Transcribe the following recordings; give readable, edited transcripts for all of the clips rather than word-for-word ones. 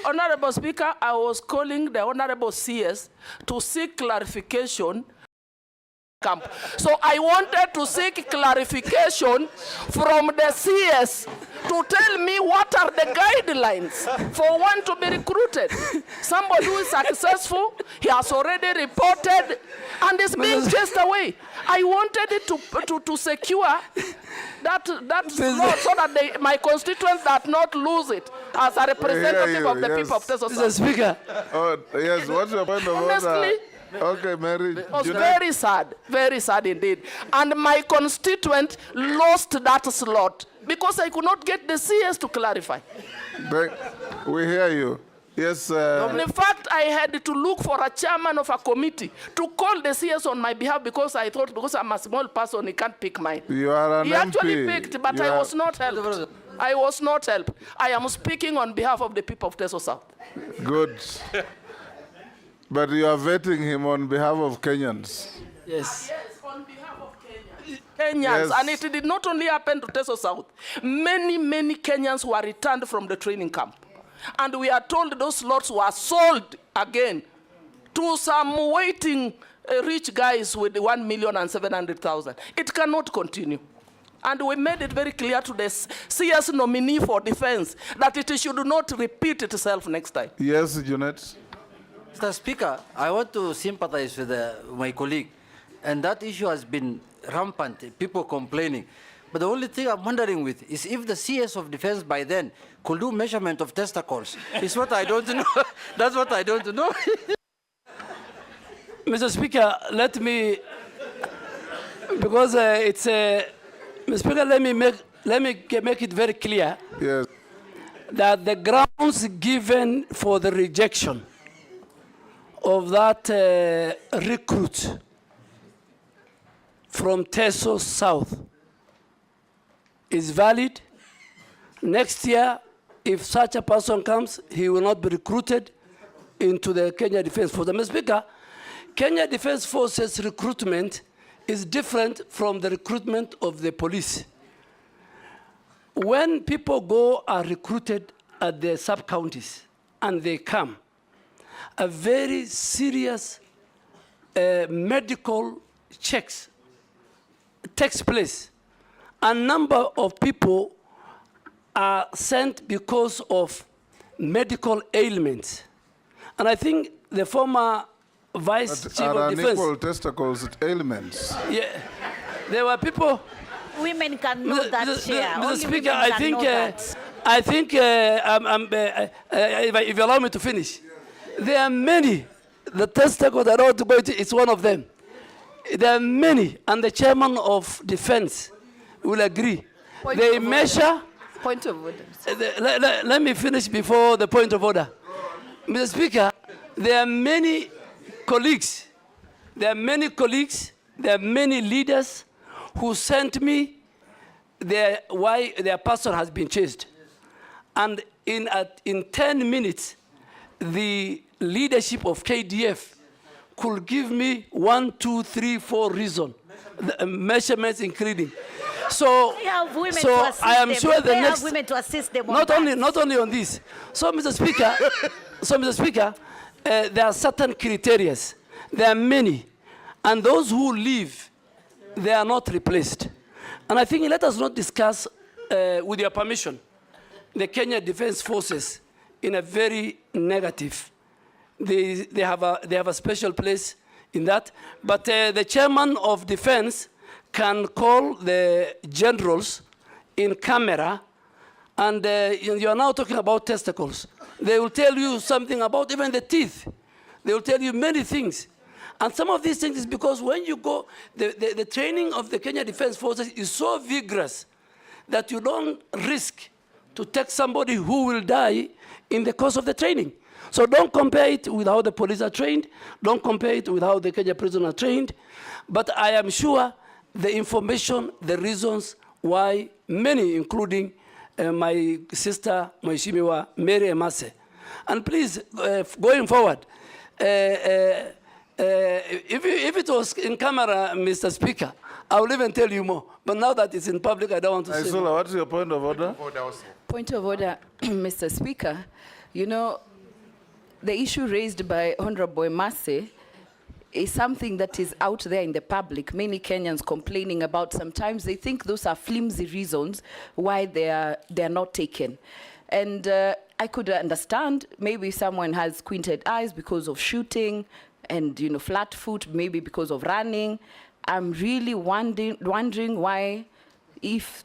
Honorable Speaker, I was calling the Honorable CS to seek clarification. So I wanted to seek clarification from the CS to tell me what are the guidelines for one to be recruited. Somebody who is successful, he has already reported and is being chased away. I wanted it to secure that slot so that my constituents do not lose it as a representative of the people of Testicles. Mr. Speaker. Oh, yes, what's your point of order? Okay, Mary. It was very sad indeed. And my constituent lost that slot because I could not get the CS to clarify. We hear you. Yes. In fact, I had to look for a chairman of a committee to call the CS on my behalf because I thought because I'm a small person, he can't pick mine. You are an He MP. actually picked, but I was not helped. I was not helped. I am speaking on behalf of the people of Testicles South. Good. But you are vetting him on behalf of Kenyans. Yes. Yes, on behalf of Kenyans. Yes. And it did not only happen to Testicles South. Many Kenyans were returned from the training camp. And we are told those slots were sold again to some waiting rich guys with 1,700,000. It cannot continue. And we made it very clear to the CS nominee for defense that it should not repeat itself next time. Yes, Junet. Mr. Speaker, I want to sympathize with my colleague. And that issue has been rampant, people complaining. But the only thing I'm wondering with is if the CS of Defense by then could do measurement of testicles. It's what I don't know. That's what I don't know. Mr. Speaker, let me, because Mr. Speaker, let me make it very clear. Yes. That the grounds given for the rejection of that recruit from Testicles South is valid. Next year, if such a person comes, he will not be recruited into the Kenya Defense Force. Mr. Speaker, Kenya Defense Forces recruitment is different from the recruitment of the police. When people go are recruited at the sub-counties and they come, a very serious medical checks takes place. A number of people are sent because of medical ailments. And I think the former Vice Chief of Defense... Unequal testicles ailments. Yeah, there were people... Women can know that, Chair. Mr. Speaker, I think if you allow me to finish, there are many. The testicle that I want to go into is one of them. There are many, and the chairman of defense will agree. They measure. Point of order. Let me finish before the point of order. Mr. Speaker, there are many colleagues. There are many leaders who sent me why their person has been chased. And in 10 minutes, the leadership of KDF could give me 1, 2, 3, 4 reasons, measurements including. So I am sure the next, women to assist them not only on this. So Mr. Speaker, there are certain criteria. There are many, and those who leave, they are not replaced. And I think let us not discuss, with your permission, the Kenya Defense Forces in a very negative. They have a special place in that. But the chairman of defense can call the generals in camera, and you are now talking about testicles. They will tell you something about even the teeth. They will tell you many things. And some of these things is because when you go, the training of the Kenya Defense Forces is so vigorous that you don't risk to take somebody who will die in the course of the training. So don't compare it with how the police are trained. Don't compare it with how the Kenya prisoners are trained. But I am sure the information, the reasons why many, including my sister, Mheshimiwa Mary Emase. And please, going forward, if it was in camera, Mr. Speaker, I will even tell you more. But now that it's in public, I don't want to say more. What's your point of order? Point of order, Mr. Speaker. You know, the issue raised by Honorable Emase is something that is out there in the public. Many Kenyans complaining about, sometimes they think those are flimsy reasons why they're not taken. And I could understand maybe someone has squinted eyes because of shooting and, you know, flat foot, maybe because of running. I'm really wondering why, if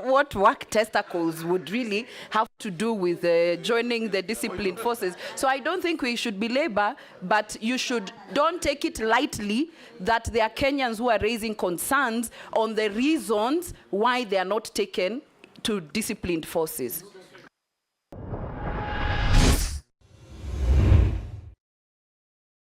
what work Testicles would really have to do with joining the disciplined forces. So I don't think we should belabor, but don't take it lightly that there are Kenyans who are raising concerns on the reasons why they are not taken to disciplined forces.